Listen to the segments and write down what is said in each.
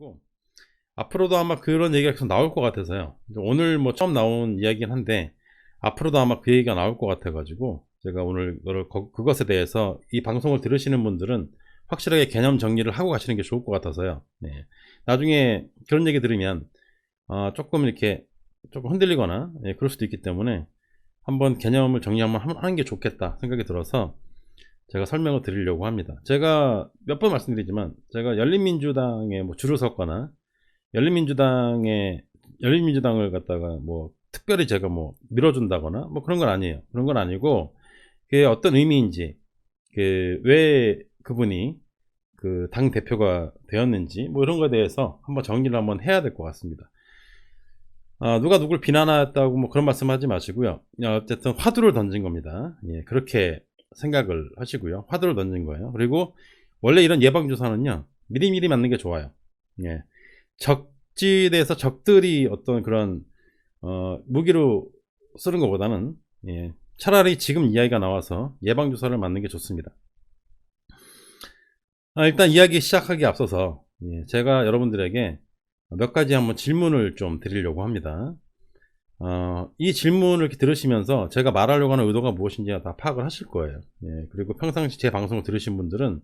가지고 앞으로도 아마 그런 얘기가 계속 나올 것 같아서요. 오늘 뭐 처음 나온 이야기긴 한데 앞으로도 아마 그 얘기가 나올 것 같아 가지고 제가 오늘 그것에 대해서 이 방송을 들으시는 분들은 확실하게 개념 정리를 하고 가시는 게 좋을 것 같아서요. 네. 나중에 그런 얘기 들으면 조금 이렇게 조금 흔들리거나 그럴 수도 있기 때문에 한번 개념을 정리 한번 하는 게 좋겠다 생각이 들어서 제가 설명을 드리려고 합니다. 제가 몇 번 말씀드리지만 제가 열린민주당에 뭐 줄을 섰거나 열린민주당을 갖다가 뭐 특별히 제가 뭐 밀어준다거나 뭐 그런 건 아니에요. 그런 건 아니고 그게 어떤 의미인지 왜 그분이 그 당 대표가 되었는지 뭐 이런 거에 대해서 한번 정리를 한번 해야 될 것 같습니다. 누가 누굴 비난했다고 뭐 그런 말씀하지 마시고요. 어쨌든 화두를 던진 겁니다. 예, 그렇게 생각을 하시고요. 화두를 던진 거예요. 그리고 원래 이런 예방주사는요, 미리미리 맞는 게 좋아요. 예, 적지대에서 적들이 어떤 그런 무기로 쓰는 것보다는 차라리 지금 이야기가 나와서 예방주사를 맞는 게 좋습니다. 일단 이야기 시작하기에 앞서서 제가 여러분들에게 몇 가지 한번 질문을 좀 드리려고 합니다. 이 질문을 이렇게 들으시면서 제가 말하려고 하는 의도가 무엇인지 다 파악을 하실 거예요. 그리고 평상시 제 방송을 들으신 분들은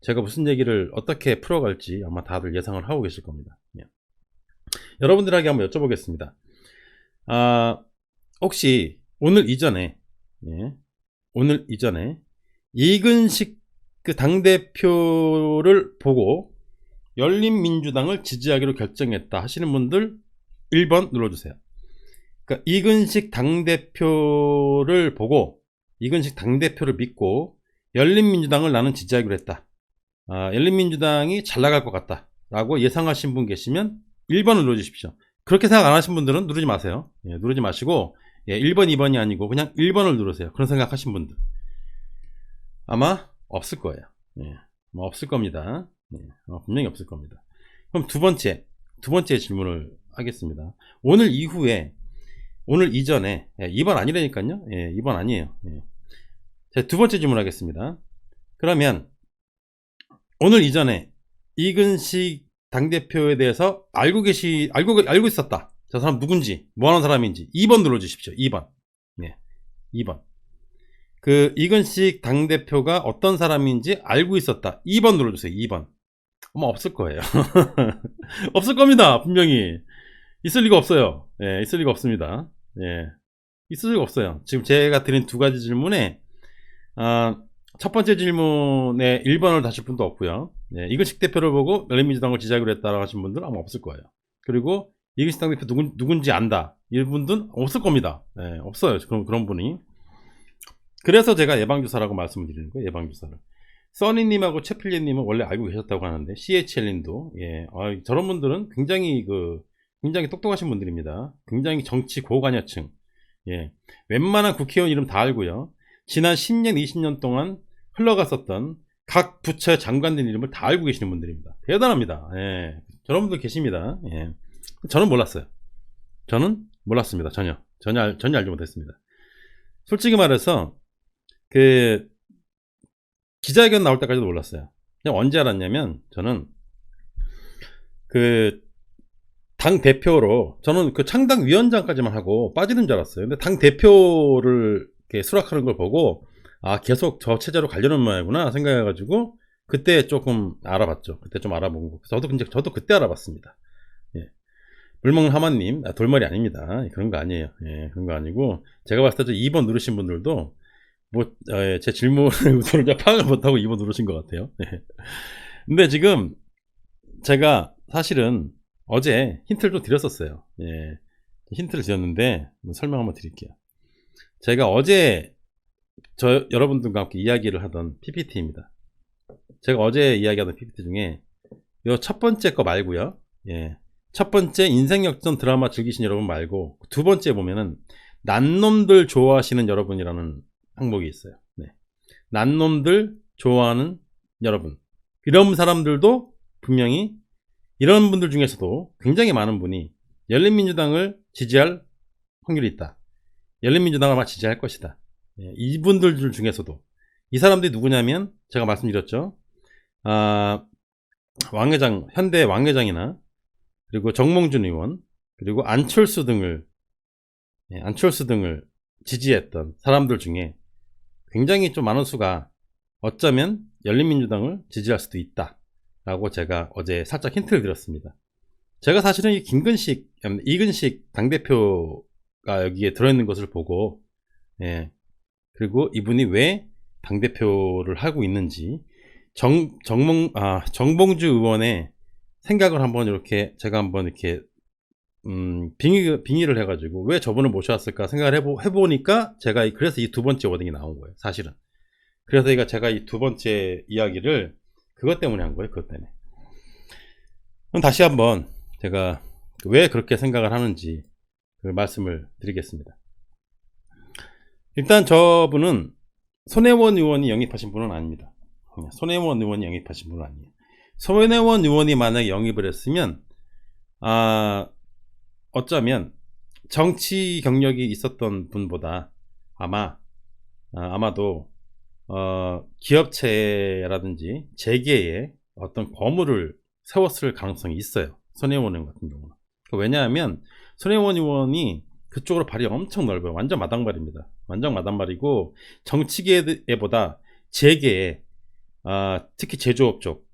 제가 무슨 얘기를 어떻게 풀어갈지 아마 다들 예상을 하고 계실 겁니다. 여러분들에게 한번 여쭤보겠습니다. 혹시 오늘 이전에 이근식 그 당대표를 보고 열린민주당을 지지하기로 결정했다 하시는 분들 1번 눌러주세요. 그러니까 이근식 당대표를 보고 이근식 당대표를 믿고 열린민주당을 나는 지지하기로 했다. 열린민주당이 잘 나갈 것 같다 라고 예상하신 분 계시면 1번을 눌러주십시오. 그렇게 생각 안 하신 분들은 누르지 마세요. 누르지 마시고 1번 2번이 아니고 그냥 1번을 누르세요. 그런 생각하신 분들 아마 없을 거예요. 아마 없을 겁니다. 분명히 없을 겁니다. 그럼 두 번째 질문을 하겠습니다. 오늘 이전에 2번 아니라니까요. 2번 아니에요. 자, 두 번째 질문 하겠습니다. 그러면 오늘 이전에 이근식 당대표에 대해서 알고 있었다. 저 사람 누군지, 뭐 하는 사람인지 2번 눌러주십시오. 2번. 2번. 그 이근식 당대표가 어떤 사람인지 알고 있었다. 2번 눌러주세요. 2번. 아마 없을 거예요. 없을 겁니다. 분명히. 있을 리가 없어요. 있을 리가 없습니다. 있을 리가 없어요. 지금 제가 드린 두 가지 질문에 첫 번째 질문에 1번을 다실 분도 없고요. 이근식 대표를 보고 열린민주당을 지지하기로 했다라고 하신 분들은 아마 없을 거예요. 그리고 이근식 당대표 누군지 안다. 이분들은 없을 겁니다. 없어요. 그런 분이. 그래서 제가 예방주사라고 말씀을 드리는 거예요. 예방주사를. 써니님하고 최필리님은 원래 알고 계셨다고 하는데 CHL님도 저런 분들은 굉장히 똑똑하신 분들입니다. 굉장히 정치 고관여층. 웬만한 국회의원 이름 다 알고요. 지난 10년 20년 동안 흘러갔었던 각 부처의 장관들 이름을 다 알고 계시는 분들입니다. 대단합니다. 저런 분들 계십니다. 저는 몰랐어요. 저는 몰랐습니다. 전혀 알지 못했습니다. 솔직히 말해서 기자회견 나올 때까지도 몰랐어요. 그냥 언제 알았냐면 저는 당 대표로 저는 창당 위원장까지만 하고 빠지는 줄 알았어요. 근데 당 대표를 이렇게 수락하는 걸 보고 계속 저 체제로 가려는 모양이구나 생각해가지고 그때 조금 알아봤죠. 그때 좀 알아보고 저도 그때 알아봤습니다. 물먹는 하마님 돌머리 아닙니다. 그런 거 아니에요. 그런 거 아니고 제가 봤을 때 2번 누르신 분들도 제 질문의 의도를 파악을 못하고 2번 누르신 것 같아요. 근데 지금 제가 사실은 어제 힌트를 좀 드렸었어요. 힌트를 드렸는데 설명 한번 드릴게요. 제가 어제 여러분들과 함께 이야기를 하던 PPT입니다. 제가 어제 이야기하던 PPT 중에 요 첫 번째 거 말고요. 첫 번째 인생 역전 드라마 즐기신 여러분 말고 두 번째 보면은 난놈들 좋아하시는 여러분이라는 항목이 있어요. 난놈들 좋아하는 여러분. 이런 사람들도 분명히 이런 분들 중에서도 굉장히 많은 분이 열린민주당을 지지할 확률이 있다. 열린민주당을 아마 지지할 것이다. 이분들 중에서도 이 사람들이 누구냐면 제가 말씀드렸죠. 왕회장, 현대 왕회장이나 그리고 정몽준 의원 그리고 안철수 등을 지지했던 사람들 중에 굉장히 좀 많은 수가 어쩌면 열린민주당을 지지할 수도 있다 라고 제가 어제 살짝 힌트를 드렸습니다. 제가 사실은 이근식 당대표가 여기에 들어있는 것을 보고 그리고 이분이 왜 당대표를 하고 있는지 정봉주 의원의 생각을 한번 이렇게 제가 한번 이렇게 빙의를 해가지고 왜 저분을 모셔왔을까 생각을 해보니까 제가 그래서 이 두 번째 워딩이 나온 거예요, 사실은. 그래서 제가 이 두 번째 이야기를 그것 때문에 한 거예요. 그것 때문에. 그럼 다시 한번 제가 왜 그렇게 생각을 하는지 그 말씀을 드리겠습니다. 일단 저분은 손혜원 의원이 영입하신 분은 아닙니다. 손혜원 의원이 영입하신 분은 아니에요. 손혜원 의원이 만약에 영입을 했으면 어쩌면 정치 경력이 있었던 분보다 아마도 기업체라든지 재계에 어떤 거물을 세웠을 가능성이 있어요. 손혜원 의원 같은 경우는. 왜냐하면 손혜원 의원이 그쪽으로 발이 엄청 넓어요. 완전 마당발입니다. 완전 마당발이고 정치계보다 재계에 특히 제조업 쪽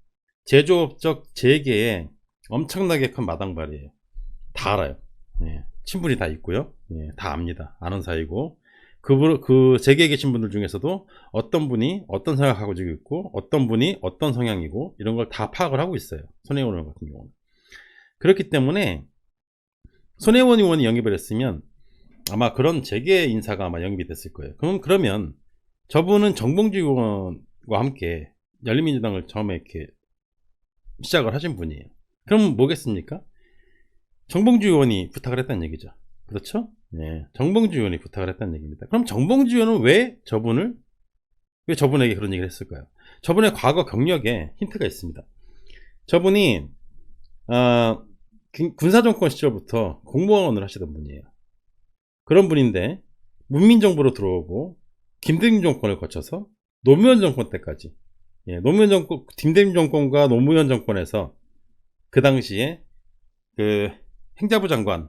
재계에 엄청나게 큰 마당발이에요. 다 알아요. 친분이 다 있고요. 다 압니다. 아는 사이고 그 재계에 계신 분들 중에서도 어떤 분이 어떤 생각하고 지고 있고 어떤 분이 어떤 성향이고 이런 걸 다 파악을 하고 있어요. 손혜원 의원 같은 경우는. 그렇기 때문에 손혜원 의원이 영입을 했으면 아마 그런 재계 인사가 아마 영입이 됐을 거예요. 그러면 저분은 정봉주 의원과 함께 열린민주당을 처음에 이렇게 시작을 하신 분이에요. 그럼 뭐겠습니까? 정봉주 의원이 부탁을 했다는 얘기죠. 그렇죠? 정봉주 의원이 부탁을 했다는 얘기입니다. 그럼 정봉주 의원은 왜 저분에게 그런 얘기를 했을까요? 저분의 과거 경력에 힌트가 있습니다. 저분이 군사정권 시절부터 공무원을 하시던 분이에요. 그런 분인데 문민정부로 들어오고 김대중 정권을 거쳐서 노무현 정권 때까지 김대중 정권과 노무현 정권에서 그 당시에 그 행자부 장관을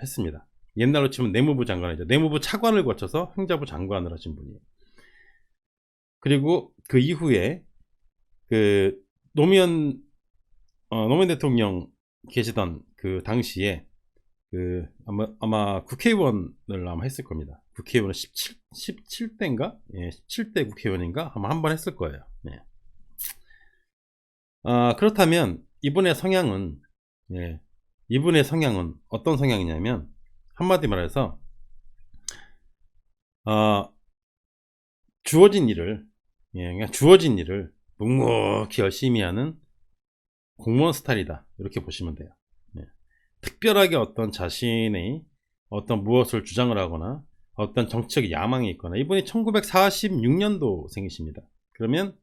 했습니다. 옛날로 치면 내무부 장관이죠. 내무부 차관을 거쳐서 행자부 장관을 하신 분이에요. 그리고 그 이후에 그 노무현 대통령 계시던 그 당시에 그 아마 국회의원을 아마 했을 겁니다. 국회의원은 17대인가? 17대 국회의원인가? 아마 한 번 했을 거예요. 그렇다면 이분의 성향은 어떤 성향이냐면 한마디 말해서 주어진 일을 묵묵히 열심히 하는 공무원 스타일이다, 이렇게 보시면 돼요. 특별하게 어떤 자신의 어떤 무엇을 주장을 하거나 어떤 정치적 야망이 있거나, 이분이 1946년도 생이십니다. 그러면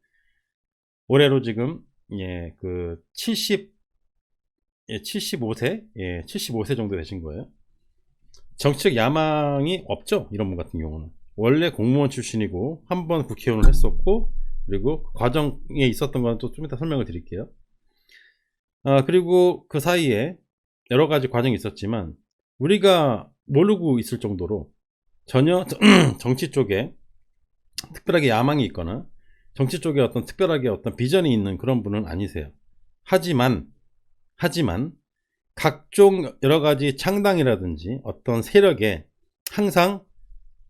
올해로 지금 75세 정도 되신 거예요. 정치적 야망이 없죠, 이런 분 같은 경우는. 원래 공무원 출신이고 한번 국회의원을 했었고, 그리고 과정에 있었던 건 또 좀 이따 설명을 드릴게요. 그리고 그 사이에 여러 가지 과정이 있었지만 우리가 모르고 있을 정도로 전혀 정치 쪽에 특별하게 야망이 있거나 정치 쪽에 어떤 특별하게 어떤 비전이 있는 그런 분은 아니세요. 하지만 각종 여러 가지 창당이라든지 어떤 세력에 항상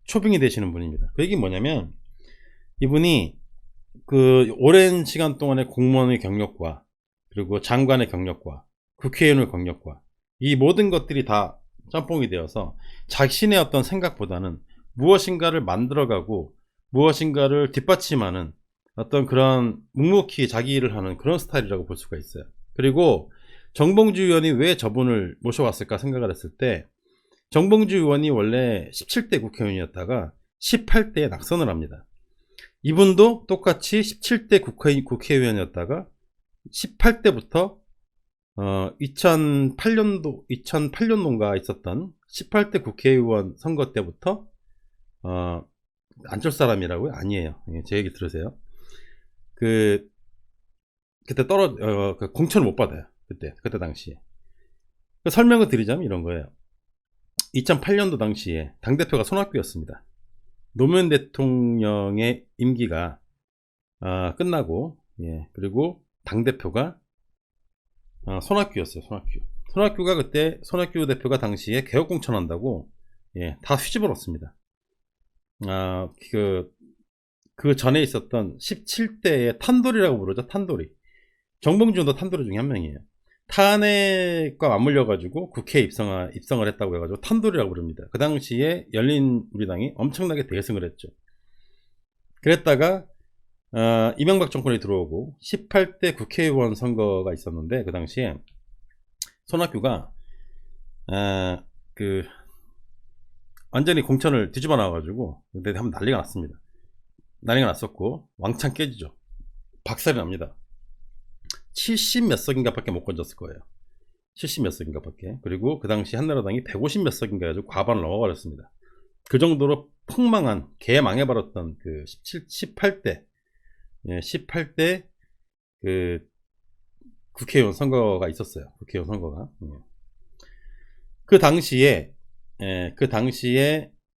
초빙이 되시는 분입니다. 그 얘기는 뭐냐면, 이분이 그 오랜 시간 동안의 공무원의 경력과 그리고 장관의 경력과 국회의원의 경력과 이 모든 것들이 다 짬뽕이 되어서 자신의 어떤 생각보다는 무엇인가를 만들어가고 무엇인가를 뒷받침하는 어떤 그런 묵묵히 자기 일을 하는 그런 스타일이라고 볼 수가 있어요. 그리고 정봉주 의원이 왜 저분을 모셔왔을까 생각을 했을 때, 정봉주 의원이 원래 17대 국회의원이었다가 18대에 낙선을 합니다. 이분도 똑같이 17대 국회의원이었다가 18대부터 2008년도인가 있었던 18대 국회의원 선거 때부터 안철수 사람이라고요? 아니에요. 제 얘기 들으세요. 그 그때 그 공천을 못 받아요. 그때 당시에. 그 설명을 드리자면 이런 거예요. 2008년도 당시에 당대표가 손학규였습니다. 노무현 대통령의 임기가 끝나고, 예, 그리고 당대표가 손학규였어요. 손학규가 그때, 손학규 대표가 당시에 개혁공천한다고, 예, 다 휘집어놨습니다. 그 전에 있었던 17대의 탄돌이라고 부르죠. 탄돌이. 정봉준도 탄돌이 중에 한 명이에요. 탄핵과 맞물려가지고 국회에 입성을 했다고 해가지고 탄돌이라고 부릅니다. 그 당시에 열린우리당이 엄청나게 대승을 했죠. 그랬다가 이명박 정권이 들어오고 18대 국회의원 선거가 있었는데, 그 당시에 손학규가 완전히 공천을 뒤집어 놔가지고 그때 한번 난리가 났습니다. 난리가 났었고 왕창 깨지죠. 박살이 납니다. 70 몇 석인가 밖에 못 건졌을 거예요. 70 몇 석인가 밖에. 그리고 그 당시 한나라당이 150 몇 석인가 해가지고 과반을 넘어버렸습니다. 그 정도로 폭망한, 개망해버렸던 그 18대, 예, 18대 그 국회의원 선거가 있었어요. 국회의원 선거가. 예. 그 당시에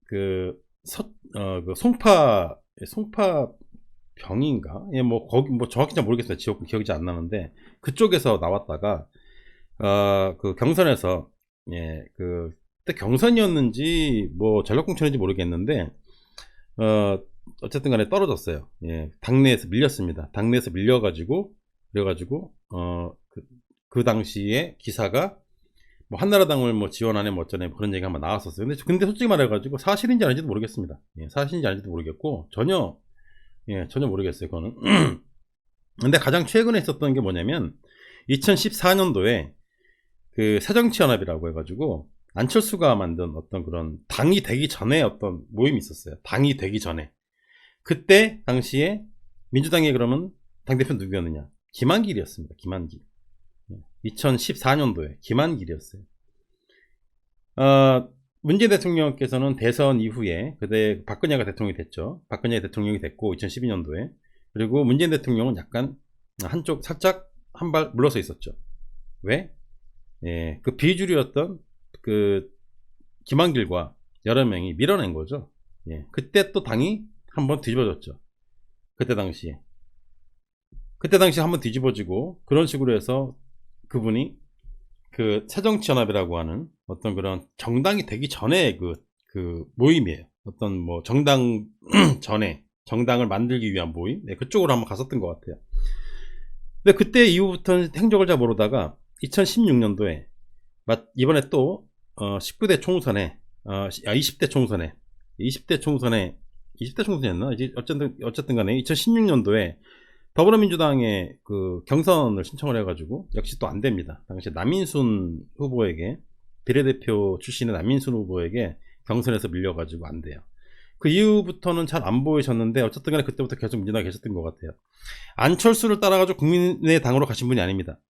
그 송파 병인가? 예, 뭐 거기 뭐 정확히 잘 모르겠어요. 지역은 기억이 잘 안 나는데, 그쪽에서 나왔다가 그 경선에서, 예, 그때 경선이었는지 뭐 전략공천인지 모르겠는데, 어쨌든 간에 떨어졌어요. 예, 당내에서 밀렸습니다. 당내에서 밀려가지고, 그래가지고 그 당시에 기사가 뭐 한나라당을 뭐 지원하네 뭐 어쩌네 그런 얘기가 한번 나왔었어요. 근데 솔직히 말해가지고 사실인지 아닌지도 모르겠습니다. 예, 사실인지 아닌지도 모르겠고 전혀 모르겠어요, 그거는. 근데 가장 최근에 있었던 게 뭐냐면 2014년도에 그 새정치연합이라고 해가지고 안철수가 만든 어떤 그런 당이 되기 전에 어떤 모임이 있었어요. 당이 되기 전에. 그때 당시에 민주당의 그러면 당대표 누구였느냐? 김한길이었습니다. 김한길. 2014년도에 김한길이었어요. 문재인 대통령께서는 대선 이후에 그때 박근혜가 대통령이 됐죠. 박근혜 대통령이 됐고 2012년도에. 그리고 문재인 대통령은 약간 한쪽 살짝 한 발 물러서 있었죠. 왜? 예, 그 비주류였던 그 김한길과 여러 명이 밀어낸 거죠. 예, 그때 또 당이 한번 뒤집어졌죠. 그때 당시에 한번 뒤집어지고 그런 식으로 해서 그분이 그 새정치연합이라고 하는 어떤 그런 정당이 되기 전에 그 모임이에요. 어떤 뭐 정당 전에 정당을 만들기 위한 모임, 네, 그쪽으로 한번 갔었던 것 같아요. 근데 그때 이후부터는 행적을 잘 모르다가 2016년도에 이번에 또 19대 총선에 20대 총선이었나? 어쨌든 간에 2016년도에 더불어민주당에 그 경선을 신청을 해가지고 역시 또 안 됩니다. 당시 남인순 후보에게, 비례대표 출신의 남인순 후보에게 경선에서 밀려가지고 안 돼요. 그 이후부터는 잘 안 보이셨는데 어쨌든 간에 그때부터 계속 민주당에 계셨던 것 같아요. 안철수를 따라가지고 국민의당으로 가신 분이 아닙니다.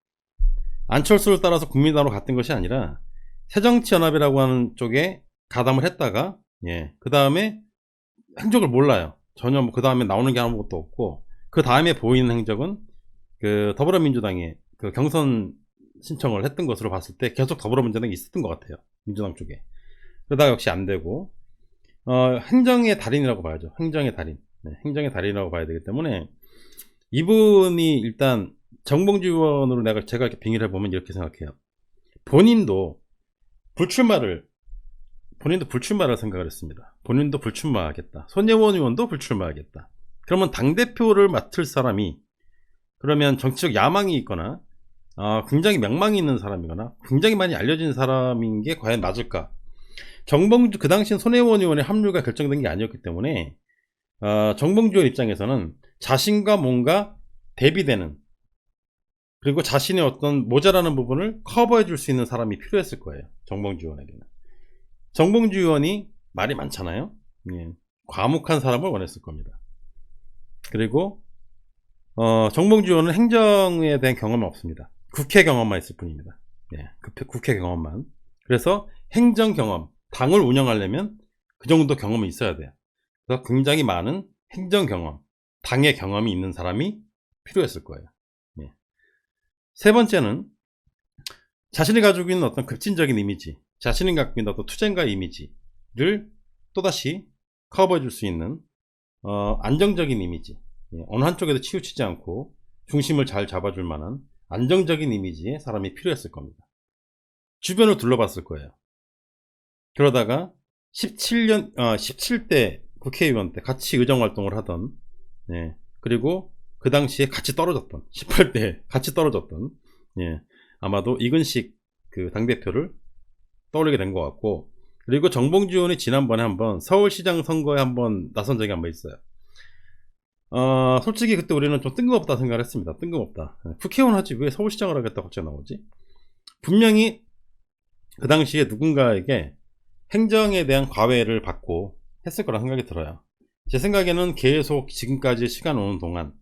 안철수를 따라서 국민의당으로 갔던 것이 아니라 새정치연합이라고 하는 쪽에 가담을 했다가, 예, 그 다음에 행적을 몰라요. 전혀 뭐 그 다음에 나오는 게 아무것도 없고, 그 다음에 보이는 행적은 그 더불어민주당에 그 경선 신청을 했던 것으로 봤을 때 계속 더불어민주당이 있었던 것 같아요. 민주당 쪽에. 그러다가 역시 안 되고, 행정의 달인이라고 봐야죠. 행정의 달인. 네, 행정의 달인이라고 봐야 되기 때문에 이분이 일단 정봉주 의원으로 제가 이렇게 빙의를 해보면 이렇게 생각해요. 본인도 불출마를 생각을 했습니다. 본인도 불출마하겠다. 손예원 의원도 불출마하겠다. 그러면 당대표를 맡을 사람이, 그러면 정치적 야망이 있거나 굉장히 명망이 있는 사람이거나 굉장히 많이 알려진 사람인 게 과연 맞을까? 정봉주, 그 당시엔 손혜원 의원의 합류가 결정된 게 아니었기 때문에 정봉주 의원 입장에서는 자신과 뭔가 대비되는, 그리고 자신의 어떤 모자라는 부분을 커버해 줄 수 있는 사람이 필요했을 거예요. 정봉주 의원에게는. 정봉주 의원이 말이 많잖아요. 예, 과묵한 사람을 원했을 겁니다. 그리고 정봉주 의원은 행정에 대한 경험은 없습니다. 국회 경험만 있을 뿐입니다. 예, 국회 경험만. 그래서 행정 경험, 당을 운영하려면 그 정도 경험이 있어야 돼요. 그래서 굉장히 많은 행정 경험, 당의 경험이 있는 사람이 필요했을 거예요. 예. 세 번째는 자신이 가지고 있는 어떤 급진적인 이미지, 자신이 갖고 있는 어떤 투쟁가 이미지를 또다시 커버해 줄 수 있는 안정적인 이미지, 어느 한쪽에도 치우치지 않고 중심을 잘 잡아줄 만한 안정적인 이미지의 사람이 필요했을 겁니다. 주변을 둘러봤을 거예요. 그러다가 17대 국회의원 때 같이 의정활동을 하던, 그리고 그 당시에 같이 떨어졌던, 18대 같이 떨어졌던, 아마도 이근식 그 당대표를 떠올리게 된 것 같고, 그리고 정봉주 의원이 지난번에 한번 서울시장 선거에 한번 나선 적이 한번 있어요. 솔직히 그때 우리는 좀 뜬금없다 생각을 했습니다. 뜬금없다. 국회의원 하지 왜 서울시장을 하겠다고 갑자기 나오지? 분명히 그 당시에 누군가에게 행정에 대한 과외를 받고 했을 거라 생각이 들어요. 제 생각에는 계속 지금까지 시간 오는 동안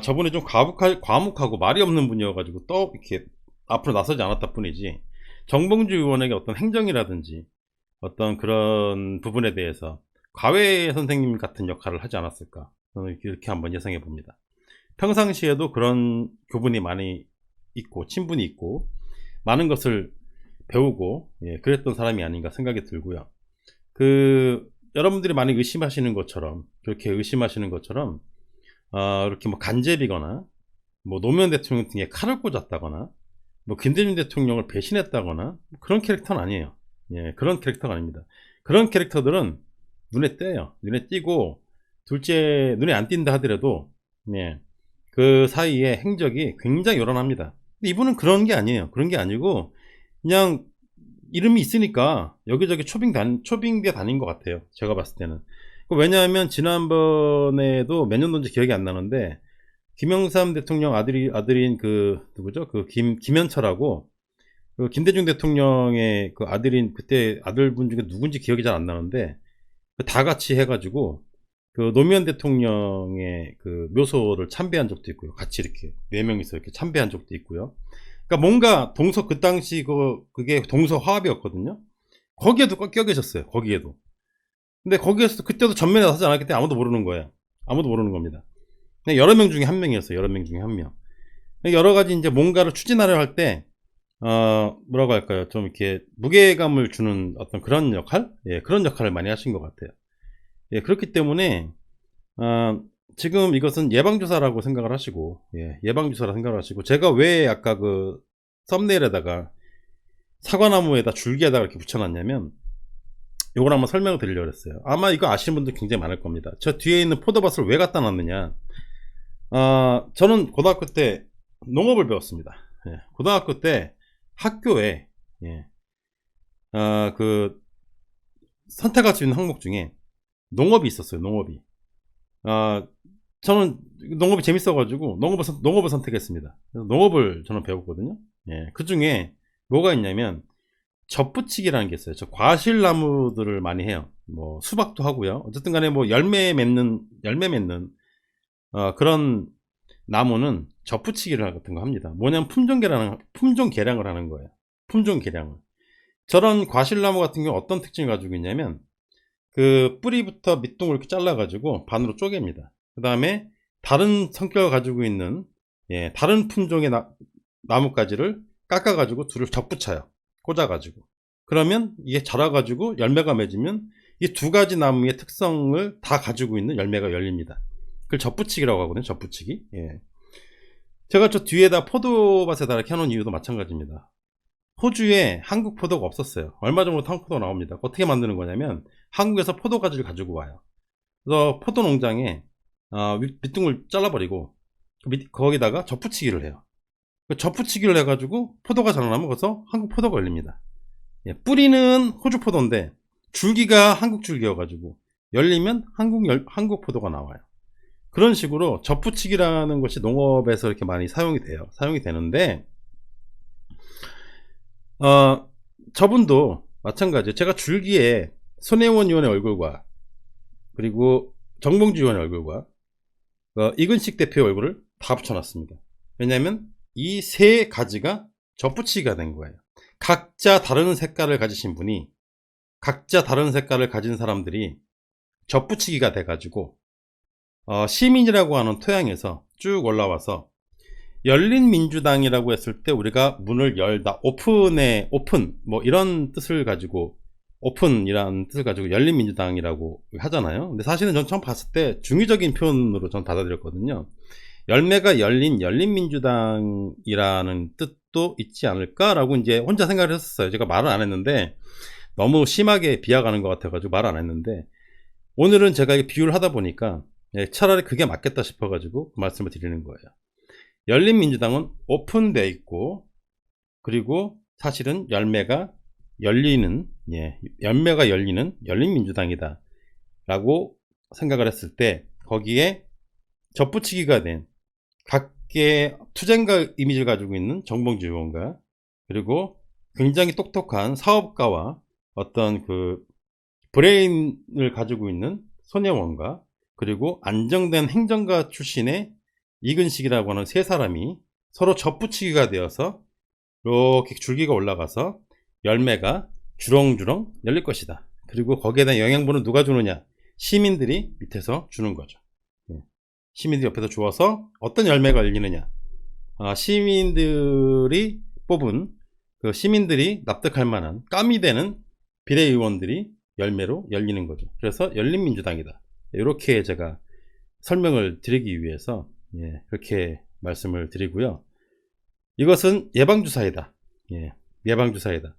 저분이 좀 과묵하고 말이 없는 분이어가지고 또 이렇게 앞으로 나서지 않았다 뿐이지, 정봉주 의원에게 어떤 행정이라든지 어떤 그런 부분에 대해서 과외 선생님 같은 역할을 하지 않았을까, 저는 이렇게 한번 예상해 봅니다. 평상시에도 그런 교분이 많이 있고 친분이 있고 많은 것을 배우고 그랬던 사람이 아닌가 생각이 들고요. 여러분들이 많이 의심하시는 것처럼, 그렇게 의심하시는 것처럼 이렇게 뭐 간제비거나 뭐 노무현 대통령 등에 칼을 꽂았다거나 뭐 김대중 대통령을 배신했다거나 그런 캐릭터는 아니에요. 그런 캐릭터가 아닙니다. 그런 캐릭터들은 눈에 띄어요. 눈에 띄고, 둘째 눈에 안 띈다 하더라도 그 사이에 행적이 굉장히 요란합니다. 근데 이분은 그런 게 아니에요. 그런 게 아니고 그냥 이름이 있으니까 여기저기 초빙돼 다닌 것 같아요. 제가 봤을 때는. 왜냐하면 지난번에도 몇 년도인지 기억이 안 나는데, 김영삼 대통령 아들인 누구죠? 김현철하고 김대중 대통령의 그 아들인, 그때 아들분 중에 누군지 기억이 잘 안 나는데, 다 같이 해가지고 노무현 대통령의 묘소를 참배한 적도 있고요. 같이 이렇게 4명이서 이렇게 참배한 적도 있고요. 그러니까 뭔가 그 당시 그게 동서 화합이었거든요. 거기에도 껴 계셨어요. 거기에도. 근데 거기에서 그때도 전면에 나서지 않았기 때문에 아무도 모르는 거예요. 아무도 모르는 겁니다. 그냥 여러 명 중에 한 명이었어요. 여러 명 중에 한 명. 여러 가지 이제 뭔가를 추진하려 할 때, 뭐라고 할까요? 좀 이렇게 무게감을 주는 어떤 그런 역할? 그런 역할을 많이 하신 것 같아요. 그렇기 때문에, 지금 이것은 예방주사라고 생각을 하시고, 예방주사라고 생각을 하시고, 제가 왜 아까 썸네일에다가 사과나무에다 줄기에다가 이렇게 붙여놨냐면, 요걸 한번 설명을 드리려고 했어요. 아마 이거 아시는 분들 굉장히 많을 겁니다. 저 뒤에 있는 포도밭을 왜 갖다 놨느냐. 저는 고등학교 때 농업을 배웠습니다. 고등학교 때 학교에, 선택할 수 있는 항목 중에 농업이 있었어요. 농업이. 저는 농업이 재밌어가지고 농업을 선택했습니다. 그래서 농업을 저는 배웠거든요. 그 중에 뭐가 있냐면 젖붙이기라는 게 있어요. 저 과실나무들을 많이 해요. 뭐 수박도 하고요. 어쨌든 간에 뭐 열매 맺는 그런 나무는 젖붙이기를 같은 거 합니다. 뭐냐면 품종 개량을 하는 거예요. 품종 개량을. 저런 과실나무 같은 경우 어떤 특징을 가지고 있냐면 뿌리부터 밑둥을 이렇게 잘라가지고 반으로 쪼갭니다. 그 다음에 다른 성격을 가지고 있는 다른 품종의 나뭇가지를 깎아가지고 둘을 접붙여요. 꽂아가지고. 그러면 이게 자라가지고 열매가 맺으면 이 두 가지 나무의 특성을 다 가지고 있는 열매가 열립니다. 그걸 접붙이기라고 하거든요. 접붙이기. 제가 저 뒤에다 포도밭에다 이렇게 해놓은 이유도 마찬가지입니다. 호주에 한국 포도가 없었어요. 얼마 전부터 한국 포도가 나옵니다. 어떻게 만드는 거냐면 한국에서 포도가지를 가지고 와요. 그래서 포도 농장에 밑둥을 잘라버리고 거기다가 접붙이기를 해요. 접붙이기를 해가지고 포도가 자라나면 거기서 한국 포도가 열립니다. 뿌리는 호주 포도인데 줄기가 한국 줄기여가지고 열리면 한국 포도가 나와요. 그런 식으로 접붙이기라는 것이 농업에서 이렇게 많이 사용이 돼요. 사용이 되는데 저분도 마찬가지예요. 제가 줄기에 손혜원 의원의 얼굴과 그리고 정봉주 의원의 얼굴과 이근식 대표의 얼굴을 다 붙여놨습니다. 왜냐하면 이 세 가지가 접붙이기가 된 거예요. 각자 다른 색깔을 가지신 분이, 각자 다른 색깔을 가진 사람들이 접붙이기가 돼가지고 시민이라고 하는 토양에서 쭉 올라와서 열린민주당이라고 했을 때 우리가 문을 열다, 오픈 뭐 이런 뜻을 가지고, 오픈이라는 뜻을 가지고 열린민주당이라고 하잖아요. 근데 사실은 전 처음 봤을 때 중의적인 표현으로 전 받아들였거든요. 열매가 열린 열린민주당이라는 뜻도 있지 않을까라고 이제 혼자 생각을 했었어요. 제가 말을 안 했는데 너무 심하게 비하가는 것 같아가지고 말을 안 했는데, 오늘은 제가 비유를 하다 보니까 차라리 그게 맞겠다 싶어가지고 그 말씀을 드리는 거예요. 열린민주당은 오픈되어 있고, 그리고 사실은 열매가 열리는 열린민주당이다 라고 생각을 했을 때, 거기에 접붙이기가 된 각계 투쟁가 이미지를 가지고 있는 정봉주 의원과, 그리고 굉장히 똑똑한 사업가와 어떤 그 브레인을 가지고 있는 손혜원과, 그리고 안정된 행정가 출신의 이근식이라고 하는 세 사람이 서로 접붙이기가 되어서 이렇게 줄기가 올라가서 열매가 주렁주렁 열릴 것이다. 그리고 거기에 대한 영양분은 누가 주느냐? 시민들이 밑에서 주는 거죠. 시민들이 옆에서 주어서 어떤 열매가 열리느냐? 시민들이 뽑은, 그 시민들이 납득할 만한 깜이 되는 비례의원들이 열매로 열리는 거죠. 그래서 열린민주당이다. 이렇게 제가 설명을 드리기 위해서 그렇게 말씀을 드리고요. 이것은 예방주사이다. 예방주사이다.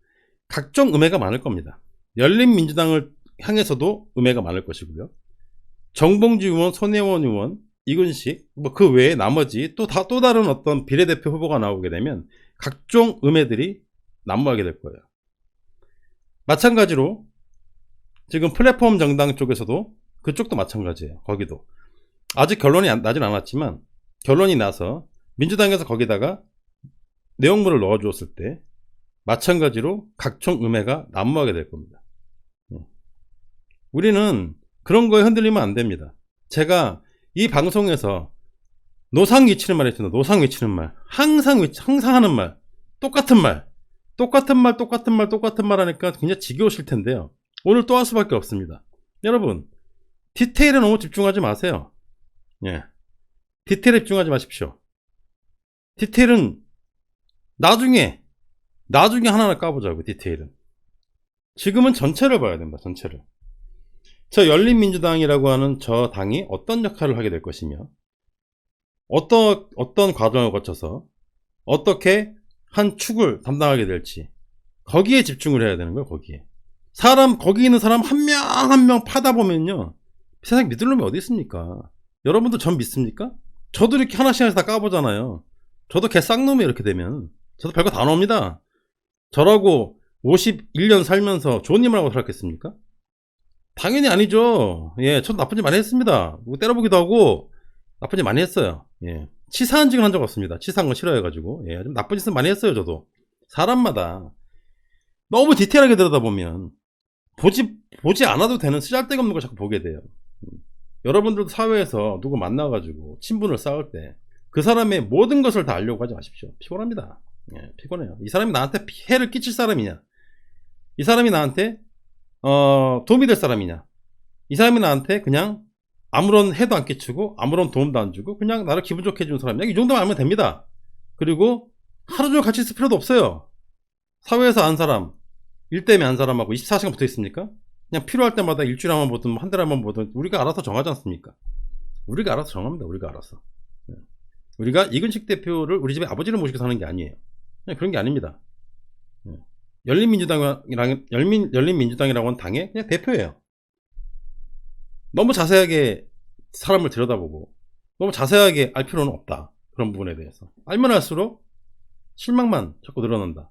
각종 음해가 많을 겁니다. 열린민주당을 향해서도 음해가 많을 것이고요. 정봉주 의원, 손혜원 의원, 이근식, 뭐 그 외에 나머지 또 다른 어떤 비례대표 후보가 나오게 되면 각종 음해들이 난무하게 될 거예요. 마찬가지로 지금 플랫폼 정당 쪽에서도 그쪽도 마찬가지예요. 거기도 아직 결론이 나진 않았지만, 결론이 나서 민주당에서 거기다가 내용물을 넣어 주었을 때 마찬가지로 각종 음해가 난무하게 될 겁니다. 우리는 그런 거에 흔들리면 안 됩니다. 제가 이 방송에서 노상 외치는 말 했잖아요. 노상 외치는 말, 항상 하는 말, 똑같은 말 하니까 굉장히 지겨우실 텐데요. 오늘 또 할 수밖에 없습니다. 여러분, 디테일에 너무 집중하지 마세요. 디테일에 집중하지 마십시오. 디테일은 나중에 하나하나 까보자고. 디테일은 지금은 전체를 봐야 됩니다. 전체를. 저 열린민주당이라고 하는 저 당이 어떤 역할을 하게 될 것이며, 어떤 과정을 거쳐서 어떻게 한 축을 담당하게 될지, 거기에 집중을 해야 되는 거예요. 거기에 거기 있는 사람 한 명 한 명 파다 보면요, 세상 믿을 놈이 어디 있습니까? 여러분도 전 믿습니까? 저도 이렇게 하나씩 다 까보잖아요. 저도 개 쌍놈이 이렇게 되면 저도 별거 다 나옵니다. 저라고 51년 살면서 좋은 일만 하고 살았겠습니까? 당연히 아니죠. 저도 나쁜 짓 많이 했습니다. 때려보기도 하고 나쁜 짓 많이 했어요. 치사한 짓은 한 적 없습니다. 치사한 거 싫어해가지고. 좀 나쁜 짓은 많이 했어요. 저도. 사람마다 너무 디테일하게 들여다보면 보지 않아도 되는 쓰잘데기 없는 걸 자꾸 보게 돼요. 여러분들도 사회에서 누구 만나가지고 친분을 쌓을 때 그 사람의 모든 것을 다 알려고 하지 마십시오. 피곤합니다. 피곤해요. 이 사람이 나한테 해를 끼칠 사람이냐, 이 사람이 나한테 도움이 될 사람이냐, 이 사람이 나한테 그냥 아무런 해도 안 끼치고 아무런 도움도 안 주고 그냥 나를 기분 좋게 해주는 사람이냐, 이 정도만 알면 됩니다. 그리고 하루 종일 같이 있을 필요도 없어요. 사회에서 안 사람, 일 때문에 안 사람하고 24시간 붙어 있습니까? 그냥 필요할 때마다 일주일에 한번 보든 한 달에 한번 보든 우리가 알아서 정하지 않습니까? 우리가 알아서 정합니다. 우리가 알아서. 우리가 이근식 대표를 우리 집에 아버지를 모시고 사는 게 아니에요. 그냥 그런 게 아닙니다. 열린민주당이라고 하는 당의 그냥 대표예요. 너무 자세하게 사람을 들여다보고 너무 자세하게 알 필요는 없다. 그런 부분에 대해서 알면 알수록 실망만 자꾸 늘어난다.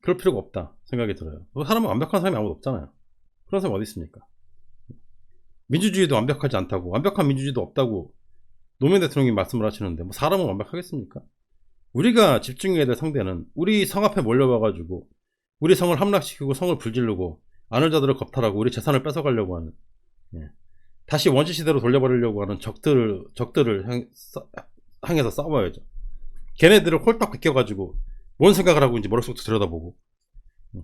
그럴 필요가 없다 생각이 들어요. 사람은 완벽한 사람이 아무도 없잖아요. 그런 사람이 어디 있습니까? 민주주의도 완벽하지 않다고, 완벽한 민주주의도 없다고 노무현 대통령이 말씀을 하시는데 뭐 사람은 완벽하겠습니까? 우리가 집중해야 될 상대는 우리 성 앞에 몰려와가지고 우리 성을 함락시키고 성을 불지르고 안을 자들을 겁탈하고 우리 재산을 뺏어가려고 하는, 다시 원시시대로 돌려버리려고 하는 적들을 향해서 싸워야죠. 걔네들을 홀딱 벗겨가지고 뭔 생각을 하고 있는지 머릿속도 들여다보고,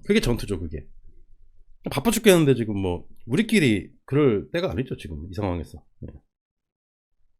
그게 전투죠. 그게 바빠 죽겠는데 지금 뭐 우리끼리 그럴 때가 아니죠. 지금 이 상황에서.